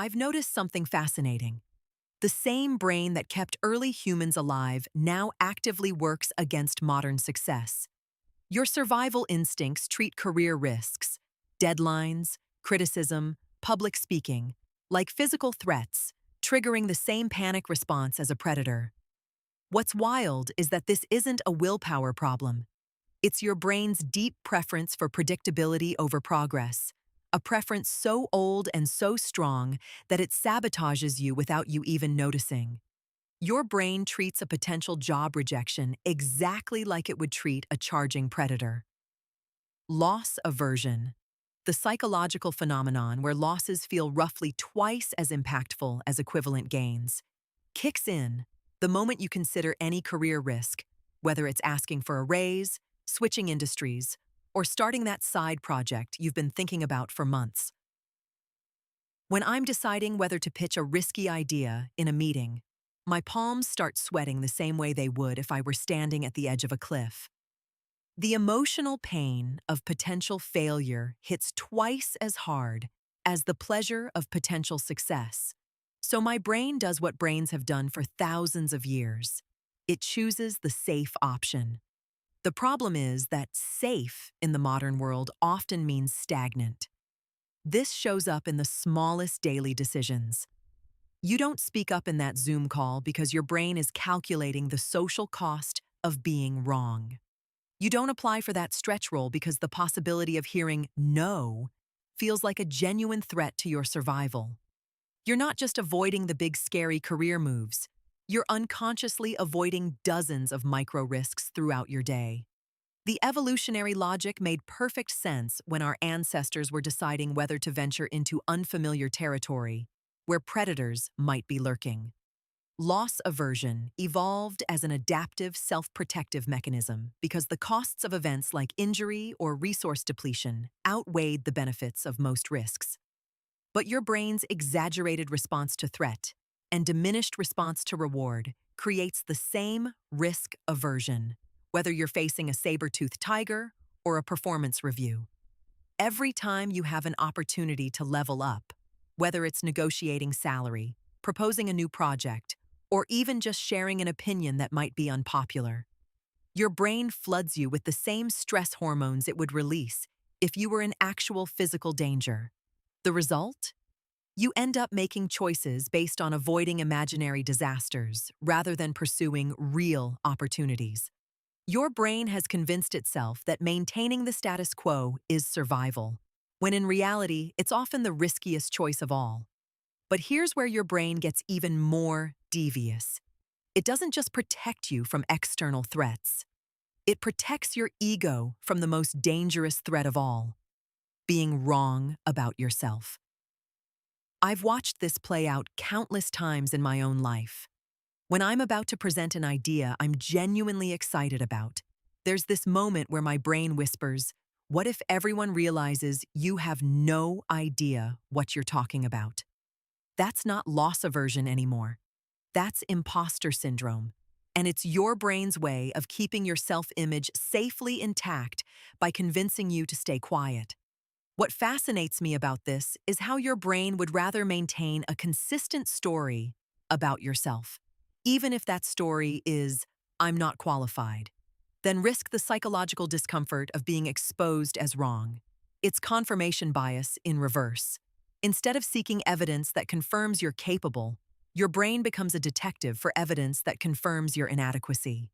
I've noticed something fascinating. The same brain that kept early humans alive now actively works against modern success. Your survival instincts treat career risks, deadlines, criticism, public speaking, like physical threats, triggering the same panic response as a predator. What's wild is that this isn't a willpower problem. It's your brain's deep preference for predictability over progress, a preference so old and so strong that it sabotages you without you even noticing. Your brain treats a potential job rejection exactly like it would treat a charging predator. Loss aversion, the psychological phenomenon where losses feel roughly twice as impactful as equivalent gains, kicks in the moment you consider any career risk, whether it's asking for a raise, switching industries, or starting that side project you've been thinking about for months. When I'm deciding whether to pitch a risky idea in a meeting, my palms start sweating the same way they would if I were standing at the edge of a cliff. The emotional pain of potential failure hits twice as hard as the pleasure of potential success. So my brain does what brains have done for thousands of years. It chooses the safe option. The problem is that safe in the modern world often means stagnant. This shows up in the smallest daily decisions. You don't speak up in that Zoom call because your brain is calculating the social cost of being wrong. You don't apply for that stretch role because the possibility of hearing no feels like a genuine threat to your survival. You're not just avoiding the big scary career moves. You're unconsciously avoiding dozens of micro risks throughout your day. The evolutionary logic made perfect sense when our ancestors were deciding whether to venture into unfamiliar territory, where predators might be lurking. Loss aversion evolved as an adaptive self-protective mechanism because the costs of events like injury or resource depletion outweighed the benefits of most risks. But your brain's exaggerated response to threat and diminished response to reward creates the same risk aversion, whether you're facing a saber-toothed tiger or a performance review. Every time you have an opportunity to level up, whether it's negotiating salary, proposing a new project, or even just sharing an opinion that might be unpopular, your brain floods you with the same stress hormones it would release if you were in actual physical danger. The result? You end up making choices based on avoiding imaginary disasters rather than pursuing real opportunities. Your brain has convinced itself that maintaining the status quo is survival, when in reality, it's often the riskiest choice of all. But here's where your brain gets even more devious. It doesn't just protect you from external threats. It protects your ego from the most dangerous threat of all, being wrong about yourself. I've watched this play out countless times in my own life. When I'm about to present an idea I'm genuinely excited about, there's this moment where my brain whispers, "What if everyone realizes you have no idea what you're talking about?" That's not loss aversion anymore. That's imposter syndrome. And it's your brain's way of keeping your self-image safely intact by convincing you to stay quiet. What fascinates me about this is how your brain would rather maintain a consistent story about yourself, even if that story is, "I'm not qualified," than risk the psychological discomfort of being exposed as wrong. It's confirmation bias in reverse. Instead of seeking evidence that confirms you're capable, your brain becomes a detective for evidence that confirms your inadequacy.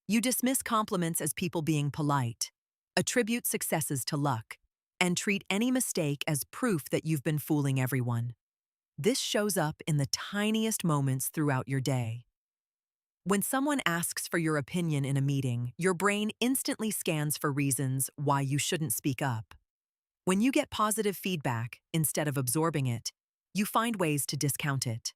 You dismiss compliments as people being polite, attribute successes to luck, and treat any mistake as proof that you've been fooling everyone. This shows up in the tiniest moments throughout your day. When someone asks for your opinion in a meeting, your brain instantly scans for reasons why you shouldn't speak up. When you get positive feedback, instead of absorbing it, you find ways to discount it.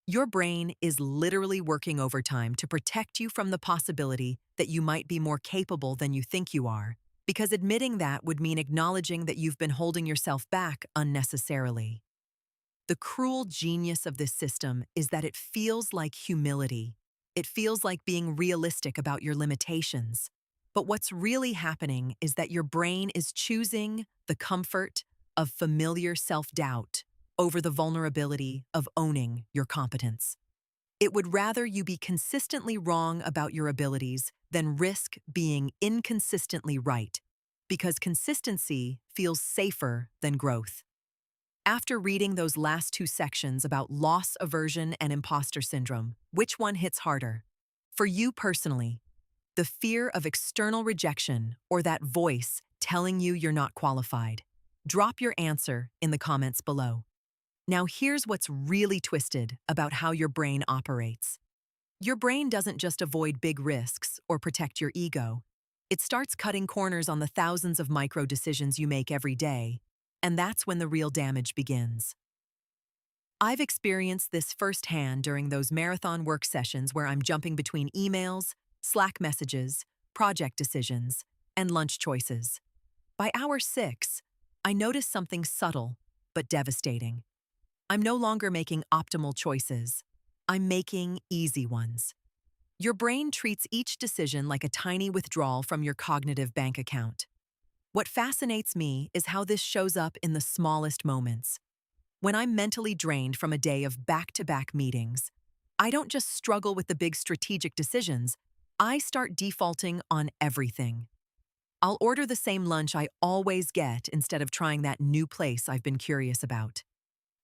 Your brain is literally working overtime to protect you from the possibility that you might be more capable than you think you are, because admitting that would mean acknowledging that you've been holding yourself back unnecessarily. The cruel genius of this system is that it feels like humility. It feels like being realistic about your limitations. But what's really happening is that your brain is choosing the comfort of familiar self-doubt over the vulnerability of owning your competence. It would rather you be consistently wrong about your abilities than risk being inconsistently right, because consistency feels safer than growth. After reading those last two sections about loss aversion and imposter syndrome, which one hits harder? For you personally, the fear of external rejection or that voice telling you you're not qualified? Drop your answer in the comments below. Now here's what's really twisted about how your brain operates. Your brain doesn't just avoid big risks or protect your ego. It starts cutting corners on the thousands of micro decisions you make every day, and that's when the real damage begins. I've experienced this firsthand during those marathon work sessions where I'm jumping between emails, Slack messages, project decisions, and lunch choices. By hour 6, I notice something subtle but devastating. I'm no longer making optimal choices. I'm making easy ones. Your brain treats each decision like a tiny withdrawal from your cognitive bank account. What fascinates me is how this shows up in the smallest moments. When I'm mentally drained from a day of back-to-back meetings, I don't just struggle with the big strategic decisions, I start defaulting on everything. I'll order the same lunch I always get instead of trying that new place I've been curious about.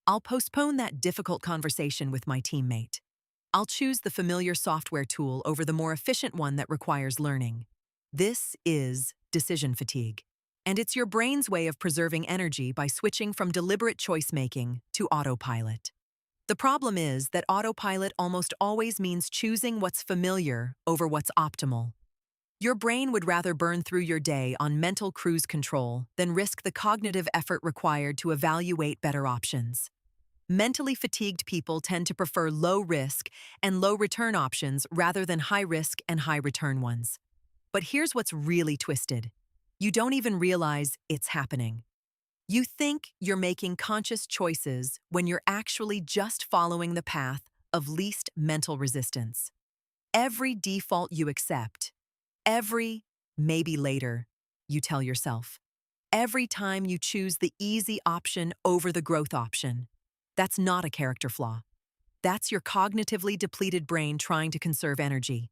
I'll postpone that difficult conversation with my teammate. I'll choose the familiar software tool over the more efficient one that requires learning. This is decision fatigue. And it's your brain's way of preserving energy by switching from deliberate choice-making to autopilot. The problem is that autopilot almost always means choosing what's familiar over what's optimal. Your brain would rather burn through your day on mental cruise control than risk the cognitive effort required to evaluate better options. Mentally fatigued people tend to prefer low-risk and low-return options rather than high-risk and high-return ones. But here's what's really twisted. You don't even realize it's happening. You think you're making conscious choices when you're actually just following the path of least mental resistance. Every default you accept, every maybe later, you tell yourself. Every time you choose the easy option over the growth option, that's not a character flaw. That's your cognitively depleted brain trying to conserve energy.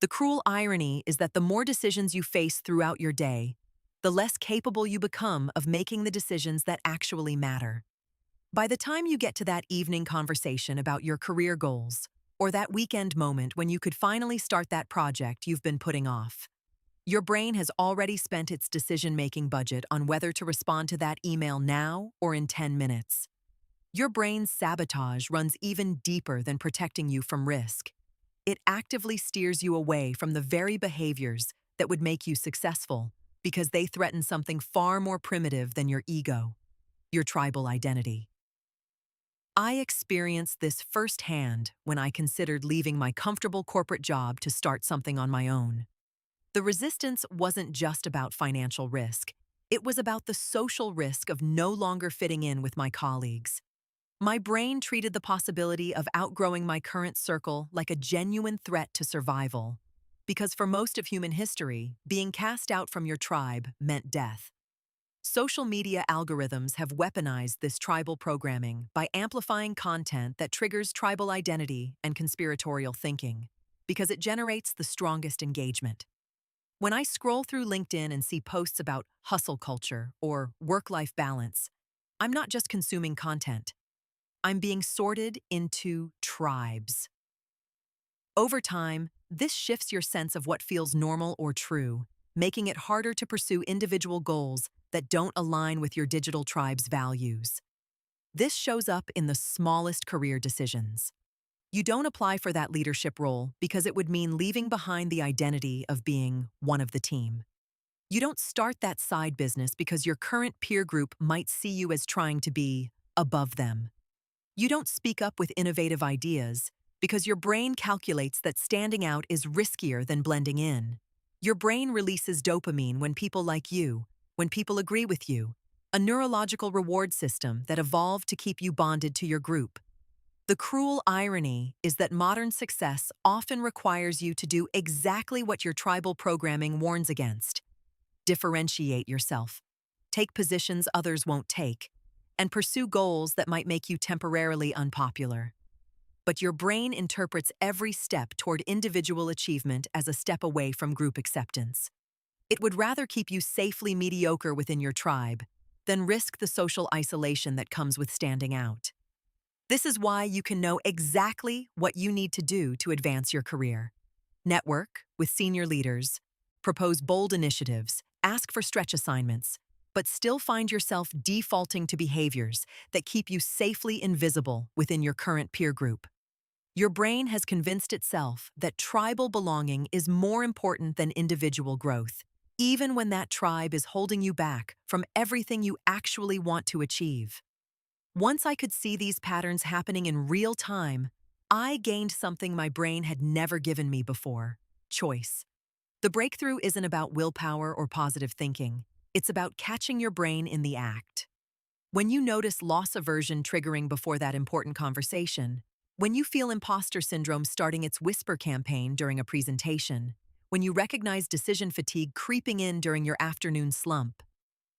The cruel irony is that the more decisions you face throughout your day, the less capable you become of making the decisions that actually matter. By the time you get to that evening conversation about your career goals, or that weekend moment when you could finally start that project you've been putting off, your brain has already spent its decision-making budget on whether to respond to that email now or in 10 minutes. Your brain's sabotage runs even deeper than protecting you from risk. It actively steers you away from the very behaviors that would make you successful, because they threaten something far more primitive than your ego, your tribal identity. I experienced this firsthand when I considered leaving my comfortable corporate job to start something on my own. The resistance wasn't just about financial risk. It was about the social risk of no longer fitting in with my colleagues. My brain treated the possibility of outgrowing my current circle like a genuine threat to survival. Because for most of human history, being cast out from your tribe meant death. Social media algorithms have weaponized this tribal programming by amplifying content that triggers tribal identity and conspiratorial thinking, because it generates the strongest engagement. When I scroll through LinkedIn and see posts about hustle culture or work-life balance, I'm not just consuming content. I'm being sorted into tribes. Over time, this shifts your sense of what feels normal or true, making it harder to pursue individual goals that don't align with your digital tribe's values. This shows up in the smallest career decisions. You don't apply for that leadership role because it would mean leaving behind the identity of being one of the team. You don't start that side business because your current peer group might see you as trying to be above them. You don't speak up with innovative ideas because your brain calculates that standing out is riskier than blending in. Your brain releases dopamine when people like you, when people agree with you, a neurological reward system that evolved to keep you bonded to your group. The cruel irony is that modern success often requires you to do exactly what your tribal programming warns against. Differentiate yourself. Take positions others won't take. and pursue goals that might make you temporarily unpopular. But your brain interprets every step toward individual achievement as a step away from group acceptance. It would rather keep you safely mediocre within your tribe than risk the social isolation that comes with standing out. This is why you can know exactly what you need to do to advance your career. Network with senior leaders, propose bold initiatives, ask for stretch assignments, but still find yourself defaulting to behaviors that keep you safely invisible within your current peer group. Your brain has convinced itself that tribal belonging is more important than individual growth, even when that tribe is holding you back from everything you actually want to achieve. Once I could see these patterns happening in real time, I gained something my brain had never given me before: choice. The breakthrough isn't about willpower or positive thinking. It's about catching your brain in the act. When you notice loss aversion triggering before that important conversation, when you feel imposter syndrome starting its whisper campaign during a presentation, when you recognize decision fatigue creeping in during your afternoon slump,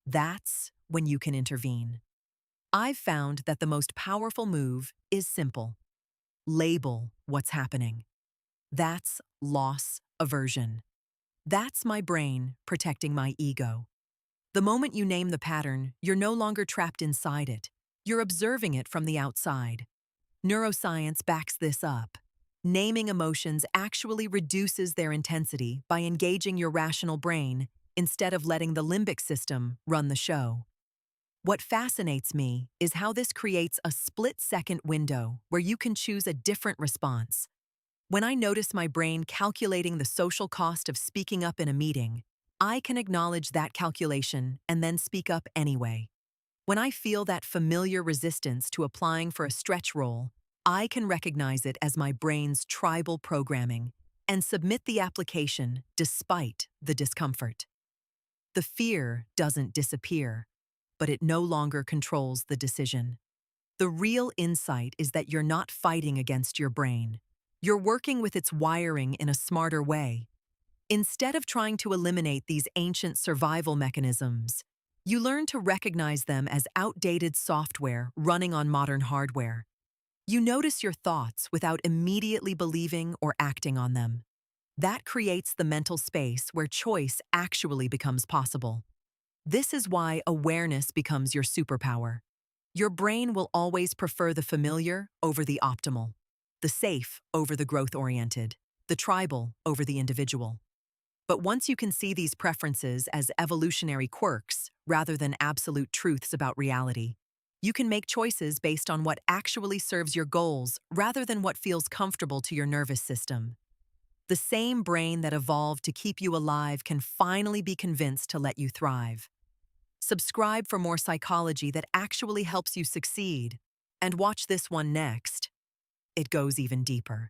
that's when you can intervene. I've found that the most powerful move is simple. Label what's happening. That's loss aversion. That's my brain protecting my ego. The moment you name the pattern, you're no longer trapped inside it. You're observing it from the outside. Neuroscience backs this up. Naming emotions actually reduces their intensity by engaging your rational brain instead of letting the limbic system run the show. What fascinates me is how this creates a split-second window where you can choose a different response. When I notice my brain calculating the social cost of speaking up in a meeting, I can acknowledge that calculation and then speak up anyway. When I feel that familiar resistance to applying for a stretch role, I can recognize it as my brain's tribal programming and submit the application despite the discomfort. The fear doesn't disappear, but it no longer controls the decision. The real insight is that you're not fighting against your brain. You're working with its wiring in a smarter way. Instead of trying to eliminate these ancient survival mechanisms, you learn to recognize them as outdated software running on modern hardware. You notice your thoughts without immediately believing or acting on them. That creates the mental space where choice actually becomes possible. This is why awareness becomes your superpower. Your brain will always prefer the familiar over the optimal, the safe over the growth-oriented, the tribal over the individual. But once you can see these preferences as evolutionary quirks rather than absolute truths about reality, you can make choices based on what actually serves your goals rather than what feels comfortable to your nervous system. The same brain that evolved to keep you alive can finally be convinced to let you thrive. Subscribe for more psychology that actually helps you succeed. And watch this one next. It goes even deeper.